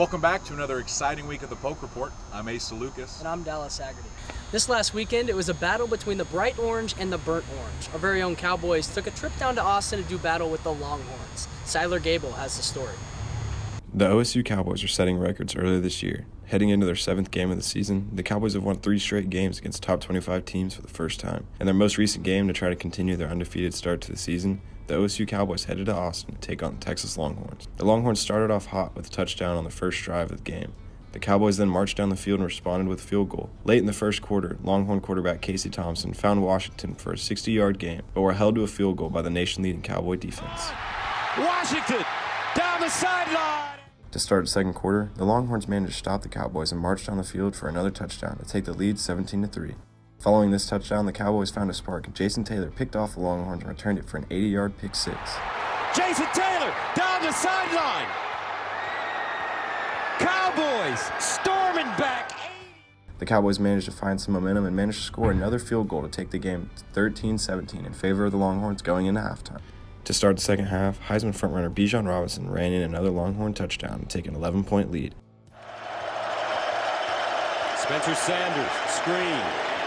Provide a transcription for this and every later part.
Welcome back to another exciting week of the Poke Report. I'm Asa Lucas. And I'm Dallas. This last weekend, it was a battle between the Bright Orange and the Burnt Orange. Our very own Cowboys took a trip down to Austin to do battle with the Longhorns. Siler Gable has the story. The OSU Cowboys are setting records earlier this year. Heading into their 7th game of the season, the Cowboys have won 3 straight games against top 25 teams for the first time. In their most recent game to try to continue their undefeated start to the season, the OSU Cowboys headed to Austin to take on the Texas Longhorns. The Longhorns started off hot with a touchdown on the first drive of the game. The Cowboys then marched down the field and responded with a field goal. Late in the first quarter, Longhorn quarterback Casey Thompson found Washington for a 60-yard game, but were held to a field goal by the nation-leading Cowboy defense. Washington down the sideline! To start the second quarter, the Longhorns managed to stop the Cowboys and marched down the field for another touchdown to take the lead 17-3. Following this touchdown, the Cowboys found a spark, and Jason Taylor picked off the Longhorns and returned it for an 80-yard pick six. Jason Taylor down the sideline. Cowboys storming back. The Cowboys managed to find some momentum and managed to score another field goal to take the game to 13-17 in favor of the Longhorns going into halftime. To start the second half, Heisman frontrunner Bijan Robinson ran in another Longhorn touchdown to take an 11-point lead. Spencer Sanders, screen,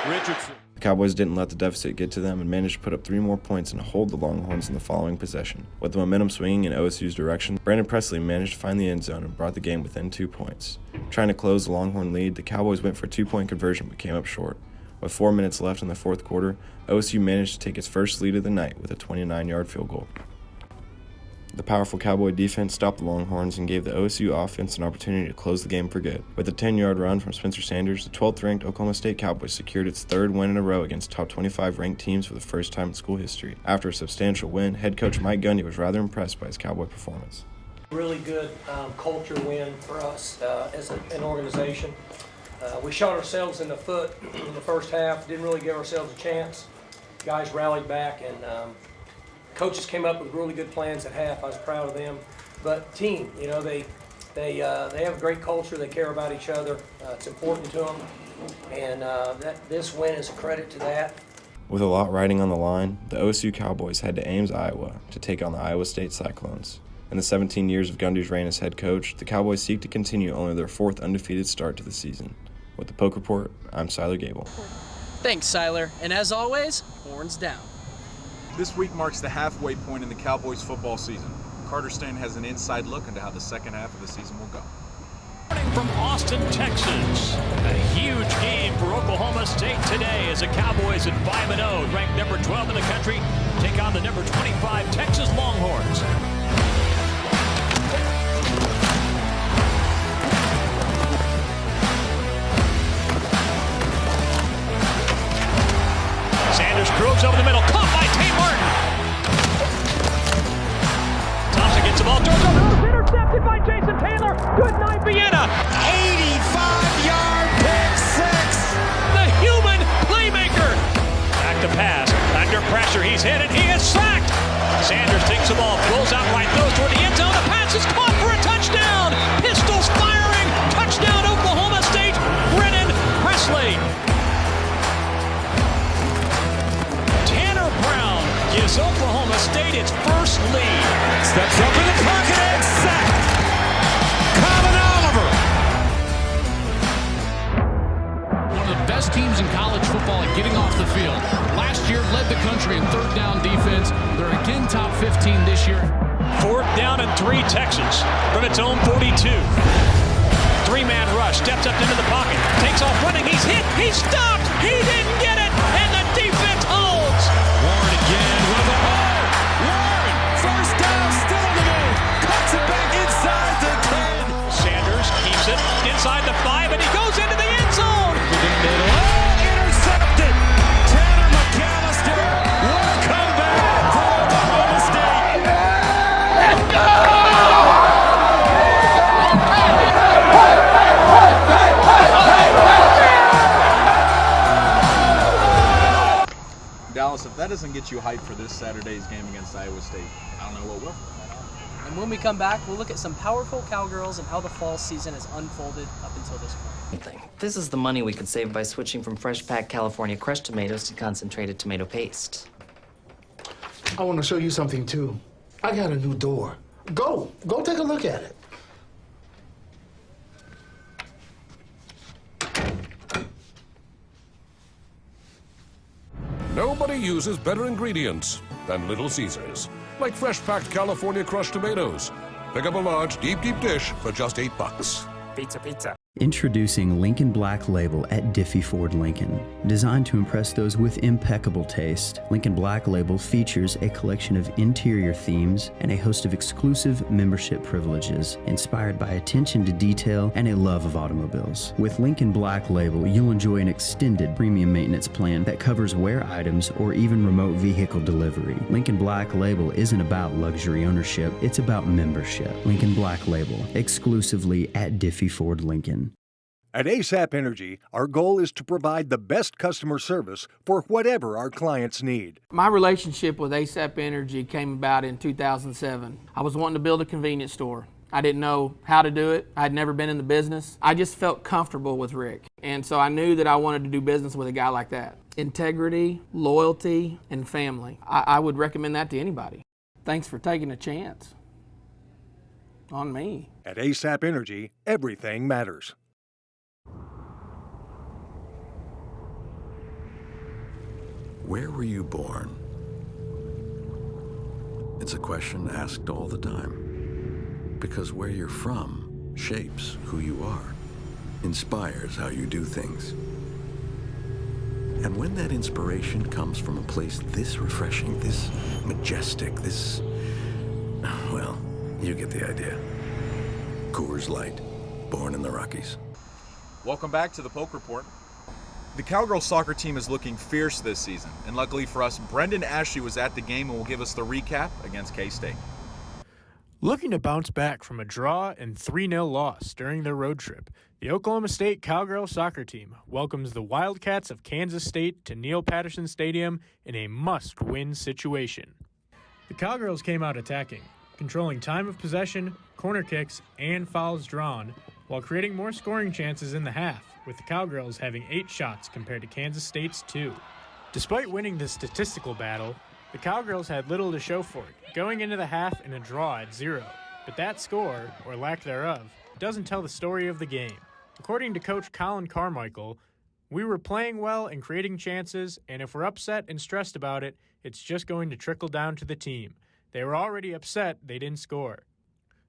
Richardson. The Cowboys didn't let the deficit get to them and managed to put up 3 more points and hold the Longhorns in the following possession. With the momentum swinging in OSU's direction, Brandon Presley managed to find the end zone and brought the game within 2 points. Trying to close the Longhorn lead, the Cowboys went for a 2-point conversion but came up short. With 4 minutes left in the fourth quarter, OSU managed to take its first lead of the night with a 29-yard field goal. The powerful Cowboy defense stopped the Longhorns and gave the OSU offense an opportunity to close the game for good. With a 10-yard run from Spencer Sanders, the 12th-ranked Oklahoma State Cowboys secured its 3rd win in a row against top 25 ranked teams for the first time in school history. After a substantial win, head coach Mike Gundy was rather impressed by his Cowboy performance. Really good culture win for us as an organization. We shot ourselves in the foot in the first half, didn't really give ourselves a chance. Guys rallied back, and coaches came up with really good plans at half. I was proud of them. But team, you know, they have a great culture. They care about each other. It's important to them, and this win is a credit to that. With a lot riding on the line, the OSU Cowboys head to Ames, Iowa to take on the Iowa State Cyclones. In the 17 years of Gundy's reign as head coach, the Cowboys seek to continue only their 4th undefeated start to the season. With the Poke Report, I'm Siler Gable. Thanks, Siler. And as always, horns down. This week marks the halfway point in the Cowboys football season. Carter Stan has an inside look into how the second half of the season will go. From Austin, Texas, a huge game for Oklahoma State today as the Cowboys at 5-0, ranked number 12 in the country, take on the number 25 Texas Longhorns. Sanders curls over the middle, caught by Tay Martin. Thompson gets the ball, throws over, intercepted by Jason Taylor. Good night, Vienna. 85-yard pick six. The human playmaker. Back to pass, under pressure, he's hit and he is sacked. Sanders takes the ball, pulls out right, throws toward the end zone. The pass is caught for a touchdown. Pistols firing, touchdown Oklahoma State. Brennan Presley. Gives Oklahoma State its first lead. Steps up in the pocket and sacked. Colin Oliver. One of the best teams in college football at getting off the field. Last year led the country in third down defense. They're again top 15 this year. 4th down and 3 Texas from its own 42. 3-man rush, steps up into the pocket, takes off running, he's hit, he's stopped, he didn't get it, and the defense holds. Warren again with a hole. Warren, first down, still in the game. Cuts it back inside the 10. Sanders keeps it inside the 5, and he goes into the end zone. To the middle. Oh, intercepted. Tanner McAllister. What a comeback for Oklahoma State. Let's go! Dallas, if that doesn't get you hyped for this Saturday's game against Iowa State, I don't know what will. And when we come back, we'll look at some powerful Cowgirls and how the fall season has unfolded up until this point. This is the money we could save by switching from fresh packed California crushed tomatoes to concentrated tomato paste. I want to show you something, too. I got a new door. Go take a look at it. Nobody uses better ingredients than Little Caesars. Like fresh-packed California crushed tomatoes. Pick up a large, deep dish for just $8. Pizza, pizza. Introducing Lincoln Black Label at Diffie Ford Lincoln. Designed to impress those with impeccable taste, Lincoln Black Label features a collection of interior themes and a host of exclusive membership privileges, inspired by attention to detail and a love of automobiles. With Lincoln Black Label, you'll enjoy an extended premium maintenance plan that covers wear items or even remote vehicle delivery. Lincoln Black Label isn't about luxury ownership, it's about membership. Lincoln Black Label, exclusively at Diffie Ford Lincoln. At ASAP Energy, our goal is to provide the best customer service for whatever our clients need. My relationship with ASAP Energy came about in 2007. I was wanting to build a convenience store. I didn't know how to do it. I'd never been in the business. I just felt comfortable with Rick. And so I knew that I wanted to do business with a guy like that. Integrity, loyalty, and family. I would recommend that to anybody. Thanks for taking a chance on me. At ASAP Energy, everything matters. Where were you born? It's a question asked all the time. Because where you're from shapes who you are, inspires how you do things. And when that inspiration comes from a place this refreshing, this majestic, this... well, you get the idea. Coors Light, born in the Rockies. Welcome back to the Polk Report. The Cowgirls soccer team is looking fierce this season, and luckily for us, Brendan Ashley was at the game and will give us the recap against K-State. Looking to bounce back from a draw and 3-0 loss during their road trip, the Oklahoma State Cowgirls soccer team welcomes the Wildcats of Kansas State to Neil Patterson Stadium in a must-win situation. The Cowgirls came out attacking, controlling time of possession, corner kicks, and fouls drawn, while creating more scoring chances in the half, with the Cowgirls having 8 shots compared to Kansas State's 2. Despite winning the statistical battle, the Cowgirls had little to show for it, going into the half in a draw at 0. But that score, or lack thereof, doesn't tell the story of the game. According to Coach Colin Carmichael, we were playing well and creating chances, and if we're upset and stressed about it, it's just going to trickle down to the team. They were already upset they didn't score.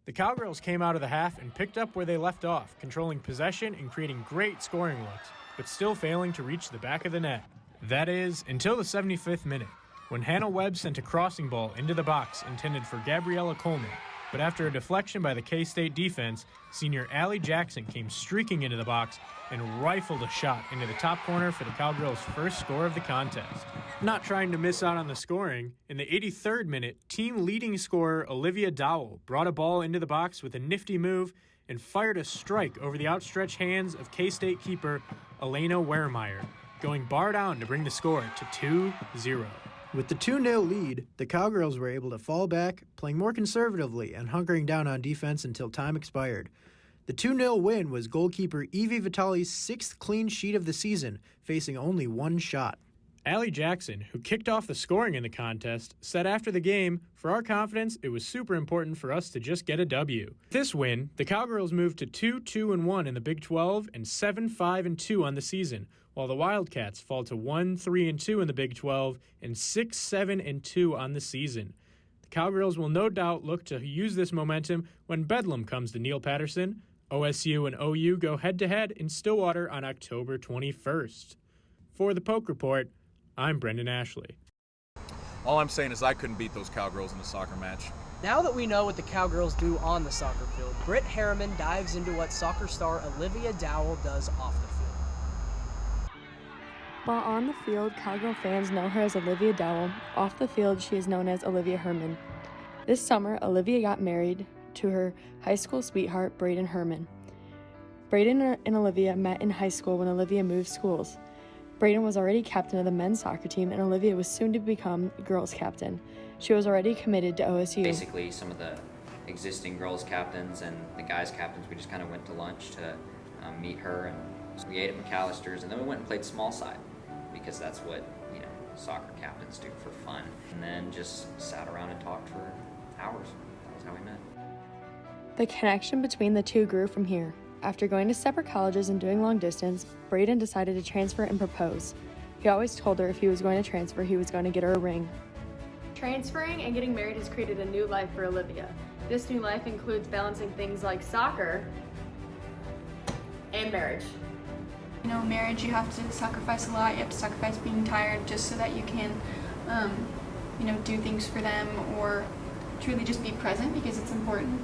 The Cowgirls came out of the half and picked up where they left off, controlling possession and creating great scoring looks, but still failing to reach the back of the net. That is, until the 75th minute, when Hannah Webb sent a crossing ball into the box intended for Gabriella Coleman, but after a deflection by the K-State defense, senior Allie Jackson came streaking into the box and rifled a shot into the top corner for the Cowgirls' first score of the contest. Not trying to miss out on the scoring, in the 83rd minute, team leading scorer Olivia Dowell brought a ball into the box with a nifty move and fired a strike over the outstretched hands of K-State keeper Elena Wehrmeyer, going bar down to bring the score to 2-0. With the 2-0 lead, the Cowgirls were able to fall back, playing more conservatively and hunkering down on defense until time expired. The 2-0 win was goalkeeper Evie Vitale's 6th clean sheet of the season, facing only 1 shot. Allie Jackson, who kicked off the scoring in the contest, said after the game, "For our confidence, it was super important for us to just get a W." This win, the Cowgirls moved to 2-2-1 in the Big 12 and 7-5-2 on the season, while the Wildcats fall to 1-3-2 in the Big 12 and 6-7-2 on the season. The Cowgirls will no doubt look to use this momentum when Bedlam comes to Neil Patterson. OSU and OU go head-to-head in Stillwater on October 21st. For the Polk Report, I'm Brendan Ashley. All I'm saying is I couldn't beat those Cowgirls in a soccer match. Now that we know what the Cowgirls do on the soccer field, Britt Harriman dives into what soccer star Olivia Dowell does off the field. While on the field, Cowgirl fans know her as Olivia Dowell. Off the field, she is known as Olivia Herman. This summer, Olivia got married to her high school sweetheart, Braden Herman. Braden and Olivia met in high school when Olivia moved schools. Braden was already captain of the men's soccer team, and Olivia was soon to become girls captain. She was already committed to OSU. Basically, some of the existing girls captains and the guys captains, we just kind of went to lunch to meet her, and so we ate at McAllister's, and then we went and played small side, because that's what, soccer captains do for fun. And then just sat around and talked for hours. That was how we met. The connection between the two grew from here. After going to separate colleges and doing long distance, Braden decided to transfer and propose. He always told her if he was going to transfer, he was going to get her a ring. Transferring and getting married has created a new life for Olivia. This new life includes balancing things like soccer and marriage. You know, marriage, you have to sacrifice a lot. You have to sacrifice being tired just so that you can, do things for them or truly just be present because it's important.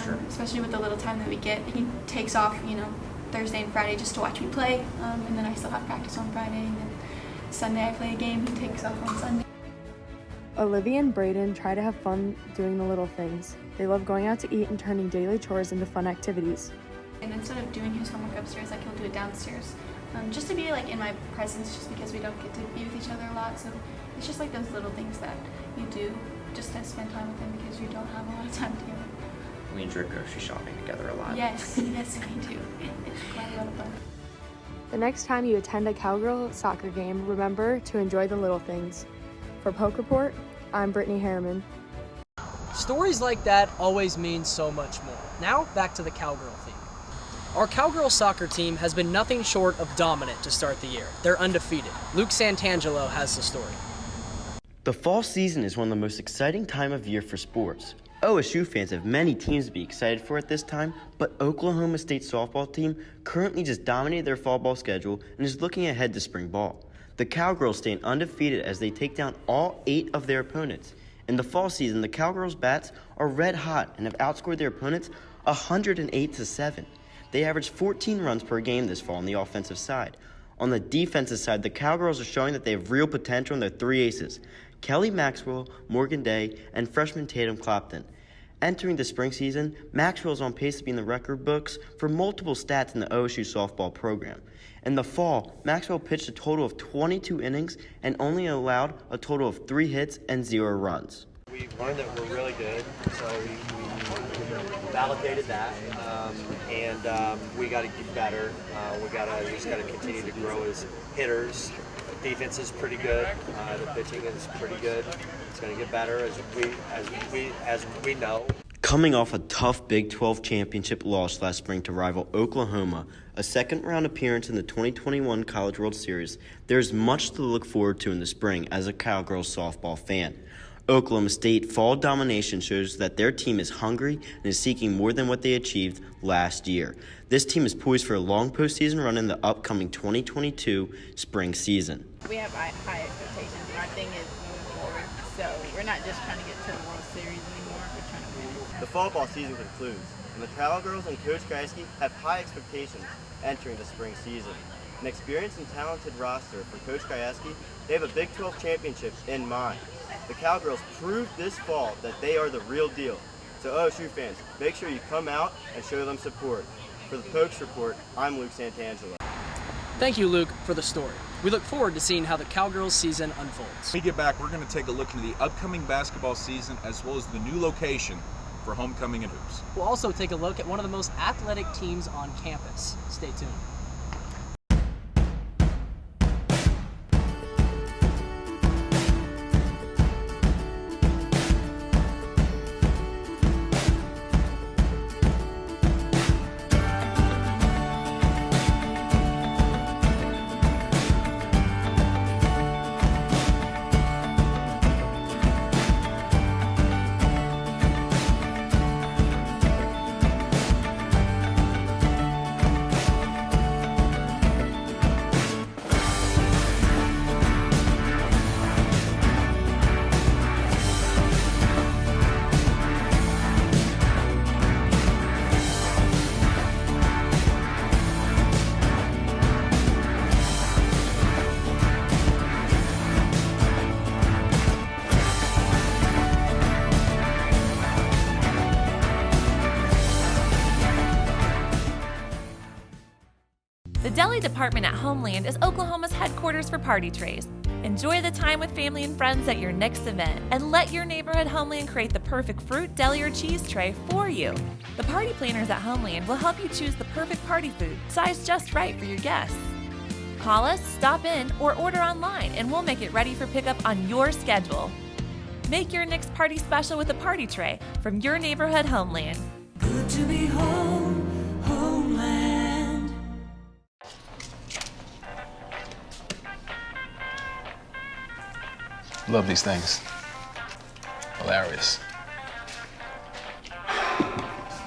Sure. Especially with the little time that we get. He takes off, Thursday and Friday just to watch me play, and then I still have practice on Friday, and then Sunday I play a game. He takes off on Sunday. Olivia and Braden try to have fun doing the little things. They love going out to eat and turning daily chores into fun activities. And instead of doing his homework upstairs, he'll do it downstairs. Just to be in my presence, just because we don't get to be with each other a lot. So it's just those little things that you do just to spend time with him because you don't have a lot of time together. We enjoy grocery shopping together a lot. Yes, yes we do. It's quite a lot of fun. The next time you attend a Cowgirl soccer game, remember to enjoy the little things. For Poke Report, I'm Brittany Harriman. Stories like that always mean so much more. Now, back to the Cowgirl theme. Our Cowgirl soccer team has been nothing short of dominant to start the year. They're undefeated. Luke Santangelo has the story. The fall season is one of the most exciting time of year for sports. OSU fans have many teams to be excited for at this time, but Oklahoma State softball team currently just dominated their fall ball schedule and is looking ahead to spring ball. The Cowgirls staying undefeated as they take down all 8 of their opponents. In the fall season, the Cowgirls bats are red hot and have outscored their opponents 108-7. They averaged 14 runs per game this fall on the offensive side. On the defensive side, the Cowgirls are showing that they have real potential in their 3 aces, Kelly Maxwell, Morgan Day, and freshman Tatum Clopton. Entering the spring season, Maxwell is on pace to be in the record books for multiple stats in the OSU softball program. In the fall, Maxwell pitched a total of 22 innings and only allowed a total of 3 hits and 0 runs. We've learned that we're really good, so we validated that, and we got to get better. We just got to continue to grow as hitters. Defense is pretty good. The pitching is pretty good. It's going to get better as we know. Coming off a tough Big 12 championship loss last spring to rival Oklahoma, a second-round appearance in the 2021 College World Series, there's much to look forward to in the spring as a Cowgirls softball fan. Oklahoma State fall domination shows that their team is hungry and is seeking more than what they achieved last year. This team is poised for a long postseason run in the upcoming 2022 spring season. We have high expectations. Our thing is moving forward, so we're not just trying to get to the World Series anymore. We're trying to win. The fall ball season concludes, and the Cowgirls and Coach Kreisky have high expectations entering the spring season. An experienced and talented roster for Coach Kreisky, they have a Big 12 championship in mind. The Cowgirls proved this fall that they are the real deal. So OSU fans, make sure you come out and show them support. For the Pokes Report, I'm Luke Santangelo. Thank you, Luke, for the story. We look forward to seeing how the Cowgirls season unfolds. When we get back, we're going to take a look into the upcoming basketball season as well as the new location for homecoming and hoops. We'll also take a look at one of the most athletic teams on campus. Stay tuned. The deli department at Homeland is Oklahoma's headquarters for party trays. Enjoy the time with family and friends at your next event, and let your neighborhood Homeland create the perfect fruit, deli, or cheese tray for you. The party planners at Homeland will help you choose the perfect party food, sized just right for your guests. Call us, stop in, or order online, and we'll make it ready for pickup on your schedule. Make your next party special with a party tray from your neighborhood Homeland. Good to be home, Homeland. Love these things. Hilarious.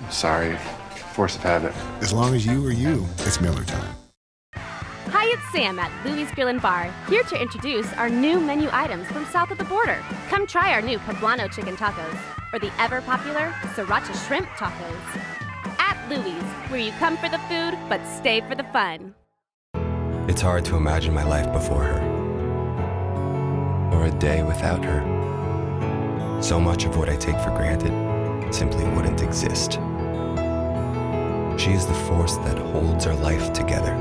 Sorry, force of habit. As long as you are you, it's Miller time. Hi, it's Sam at Louis Grill and Bar, here to introduce our new menu items from south of the border. Come try our new poblano chicken tacos, or the ever-popular sriracha shrimp tacos. At Louis, where you come for the food, but stay for the fun. It's hard to imagine my life before her, or a day without her. So much of what I take for granted simply wouldn't exist. She is the force that holds our life together.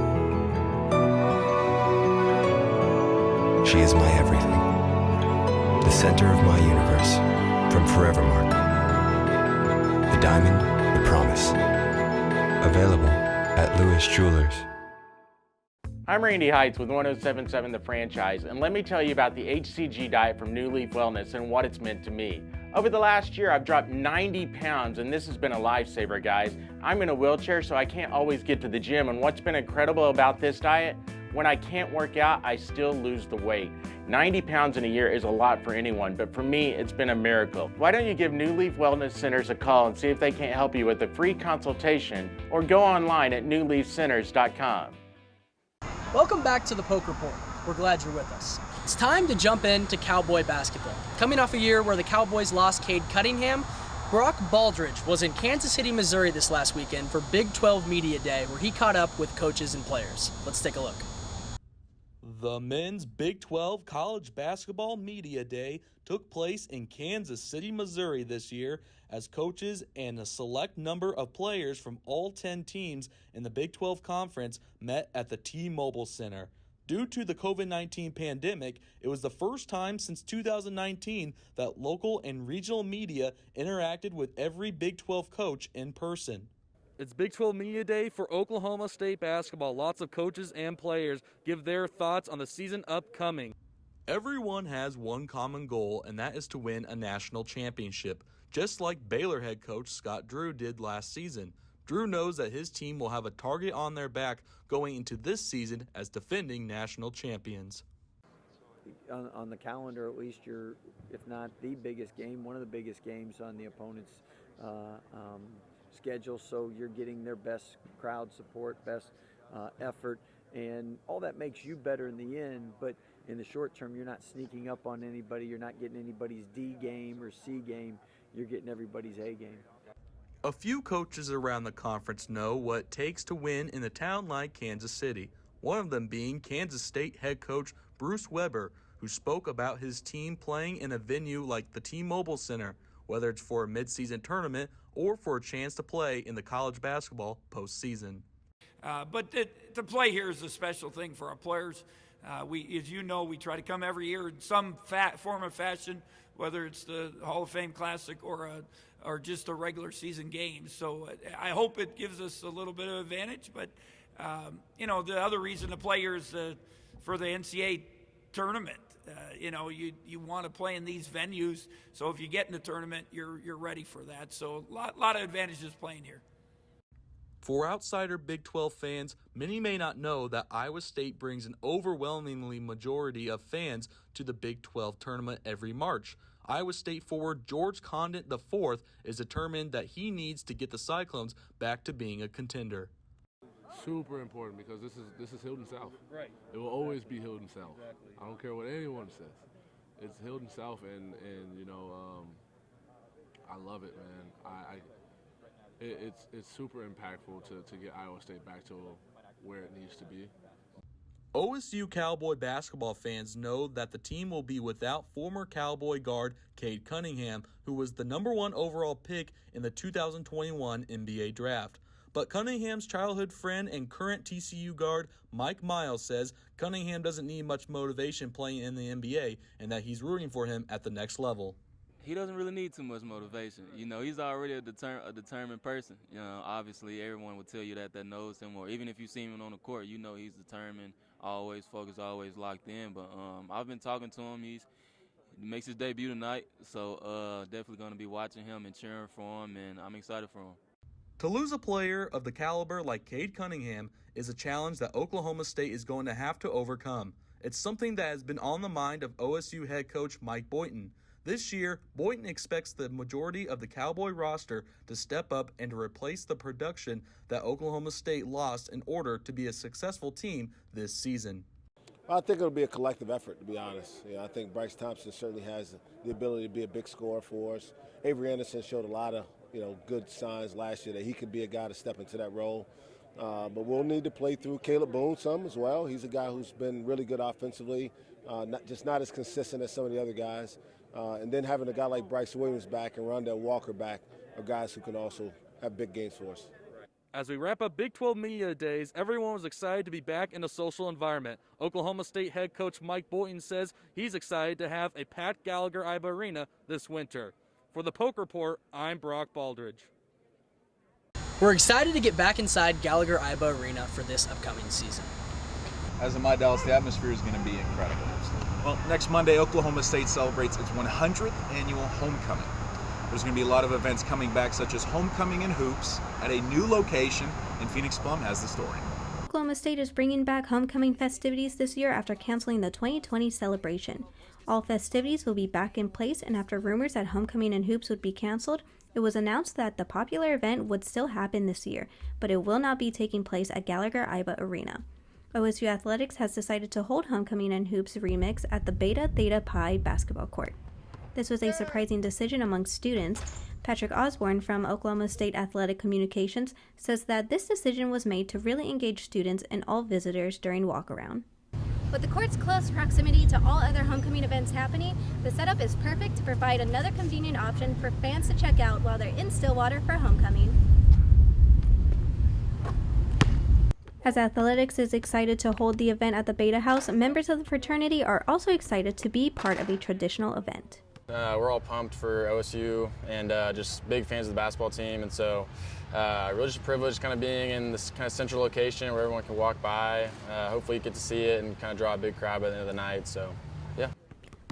She is my everything, the center of my universe, from Forevermark. The diamond, the promise. Available at Lewis Jewelers. I'm Randy Heights with 1077 The Franchise, and let me tell you about the HCG diet from New Leaf Wellness and what it's meant to me. Over the last year, I've dropped 90 pounds, and this has been a lifesaver, guys. I'm in a wheelchair, so I can't always get to the gym, and what's been incredible about this diet, when I can't work out, I still lose the weight. 90 pounds in a year is a lot for anyone, but for me, it's been a miracle. Why don't you give New Leaf Wellness Centers a call and see if they can't help you with a free consultation, or go online at newleafcenters.com. Welcome back to the Poke Report. We're glad you're with us. It's time to jump into Cowboy basketball. Coming off a year where the Cowboys lost Cade Cunningham, Brock Baldridge was in Kansas City, Missouri this last weekend for Big 12 Media Day, where he caught up with coaches and players. Let's take a look. The men's Big 12 College Basketball Media Day took place in Kansas City, Missouri this year as coaches and a select number of players from all 10 teams in the Big 12 Conference met at the T-Mobile Center. Due to the COVID-19 pandemic, it was the first time since 2019 that local and regional media interacted with every Big 12 coach in person. It's Big 12 Media Day for Oklahoma State basketball. Lots of coaches and players give their thoughts on the season upcoming. Everyone has one common goal, and that is to win a national championship, just like Baylor head coach Scott Drew did last season. Drew knows that his team will have a target on their back going into this season as defending national champions. On the calendar, at least, you're, if not the biggest game, one of the biggest games on the opponent's schedule, so you're getting their best crowd support, best effort, and all that makes you better in the end. But in the short term, you're not sneaking up on anybody, you're not getting anybody's D game or C game, you're getting everybody's A game. A few coaches around the conference know what it takes to win in a town like Kansas City, one of them being Kansas State head coach Bruce Weber, who spoke about his team playing in a venue like the T-Mobile Center, whether it's for a midseason tournament or for a chance to play in the college basketball postseason. But to play here is a special thing for our players. As you know, we try to come every year in some form of fashion, whether it's the Hall of Fame Classic or just a regular season game. So I hope it gives us a little bit of advantage. But, the other reason to play here is for the NCAA tournament. You want to play in these venues, so if you get in the tournament, you're ready for that. So a lot of advantages playing here. For outsider Big 12 fans, many may not know that Iowa State brings an overwhelmingly majority of fans to the Big 12 tournament every March. Iowa State forward George Condit IV is determined that he needs to get the Cyclones back to being a contender. Super important because this is Hilton South. Right. It will always be Hilton South. Exactly. I don't care what anyone says. It's Hilton South, and I love it, man. It's super impactful to get Iowa State back to where it needs to be. OSU Cowboy basketball fans know that the team will be without former Cowboy guard Cade Cunningham, who was the #1 overall pick in the 2021 NBA draft. But Cunningham's childhood friend and current TCU guard Mike Miles says Cunningham doesn't need much motivation playing in the NBA and that he's rooting for him at the next level. He doesn't really need too much motivation. He's already a determined person. Obviously everyone will tell you that knows him, or even if you see him on the court, he's determined, always focused, always locked in. But I've been talking to him. He makes his debut tonight, so definitely going to be watching him and cheering for him, and I'm excited for him. To lose a player of the caliber like Cade Cunningham is a challenge that Oklahoma State is going to have to overcome. It's something that has been on the mind of OSU head coach Mike Boynton. This year, Boynton expects the majority of the Cowboy roster to step up and to replace the production that Oklahoma State lost in order to be a successful team this season. I think it'll be a collective effort, to be honest. I think Bryce Thompson certainly has the ability to be a big scorer for us. Avery Anderson showed a lot of good signs last year that he could be a guy to step into that role. But we'll need to play through Caleb Boone some as well. He's a guy who's been really good offensively, not as consistent as some of the other guys. And then having a guy like Bryce Williams back and Rondell Walker back are guys who can also have big games for us. As we wrap up Big 12 Media Days, everyone was excited to be back in a social environment. Oklahoma State head coach Mike Boynton says he's excited to have a Pat Gallagher-Iba Arena this winter. For the Poke Report, I'm Brock Baldridge. We're excited to get back inside Gallagher-Iba Arena for this upcoming season. As in my Dallas, the atmosphere is going to be incredible. Well, next Monday, Oklahoma State celebrates its 100th annual homecoming. There's going to be a lot of events coming back, such as homecoming and hoops at a new location, and Phoenix Plum has the story. Oklahoma State is bringing back homecoming festivities this year after canceling the 2020 celebration. All festivities will be back in place, and after rumors that homecoming and hoops would be canceled, it was announced that the popular event would still happen this year, but it will not be taking place at Gallagher-Iba Arena. OSU Athletics has decided to hold homecoming and hoops remix at the Beta Theta Pi basketball court. This was a surprising decision among students. Patrick Osborne from Oklahoma State Athletic Communications says that this decision was made to really engage students and all visitors during walk-around. With the court's close proximity to all other homecoming events happening, the setup is perfect to provide another convenient option for fans to check out while they're in Stillwater for homecoming. As athletics is excited to hold the event at the Beta House, members of the fraternity are also excited to be part of a traditional event. We're all pumped for OSU and just big fans of the basketball team, and so really just privileged kind of being in this kind of central location where everyone can walk by. Hopefully you get to see it and kind of draw a big crowd by the end of the night, so yeah.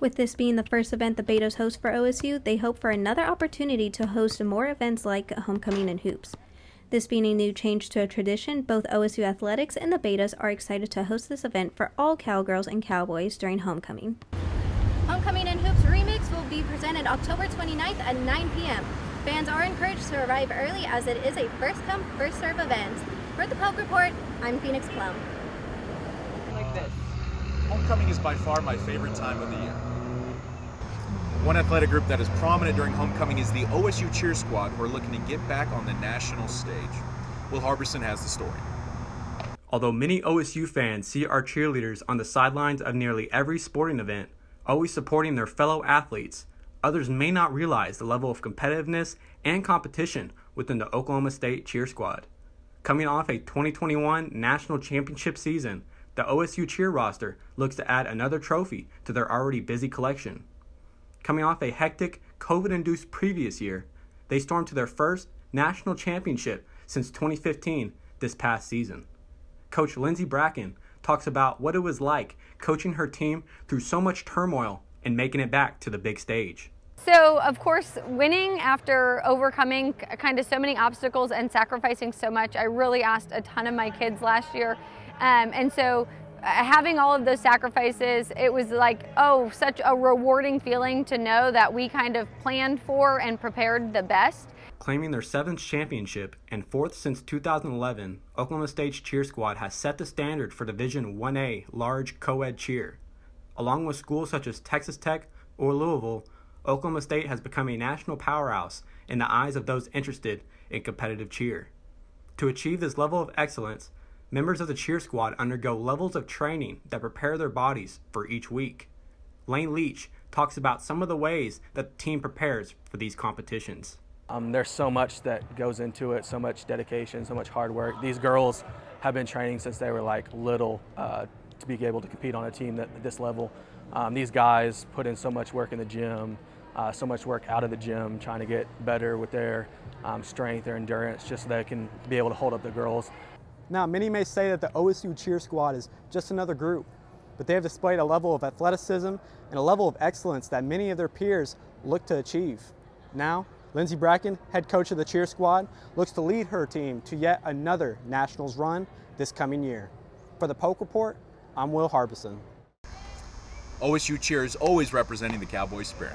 With this being the first event the Betas host for OSU, they hope for another opportunity to host more events like homecoming and hoops. This being a new change to a tradition, both OSU Athletics and the Betas are excited to host this event for all Cowgirls and Cowboys during homecoming. Homecoming and Hoops Remix will be presented October 29th at 9 p.m. Fans are encouraged to arrive early as it is a first-come, first-serve event. For the Poke Report, I'm Phoenix Plum. Like this. Homecoming is by far my favorite time of the year. One athletic group that is prominent during homecoming is the OSU Cheer Squad, who are looking to get back on the national stage. Will Harbison has the story. Although many OSU fans see our cheerleaders on the sidelines of nearly every sporting event, always supporting their fellow athletes, others may not realize the level of competitiveness and competition within the Oklahoma State Cheer Squad. Coming off a 2021 national championship season, the OSU cheer roster looks to add another trophy to their already busy collection. Coming off a hectic, COVID-induced previous year, they stormed to their first national championship since 2015 this past season. Coach Lindsey Bracken talks about what it was like coaching her team through so much turmoil and making it back to the big stage. So, of course, winning after overcoming kind of so many obstacles and sacrificing so much, I really asked a ton of my kids last year. And so having all of those sacrifices, it was like, oh, such a rewarding feeling to know that we kind of planned for and prepared the best. Claiming their 7th championship and 4th since 2011, Oklahoma State's cheer squad has set the standard for Division 1A large co-ed cheer. Along with schools such as Texas Tech or Louisville, Oklahoma State has become a national powerhouse in the eyes of those interested in competitive cheer. To achieve this level of excellence, members of the cheer squad undergo levels of training that prepare their bodies for each week. Lane Leach talks about some of the ways that the team prepares for these competitions. There's so much that goes into it, so much dedication, so much hard work. These girls have been training since they were like little to be able to compete on a team at this level. These guys put in so much work in the gym, so much work out of the gym, trying to get better with their strength, their endurance, just so they can be able to hold up the girls. Now, many may say that the OSU cheer squad is just another group, but they have displayed a level of athleticism and a level of excellence that many of their peers look to achieve. Now, Lindsey Bracken, head coach of the cheer squad, looks to lead her team to yet another Nationals run this coming year. For the Poke Report, I'm Will Harbison. OSU cheers, always representing the Cowboy spirit.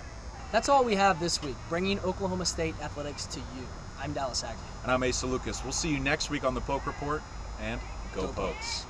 That's all we have this week, bringing Oklahoma State athletics to you. I'm Dallas Agnew. And I'm Asa Lucas. We'll see you next week on the Poke Report, and go Pokes.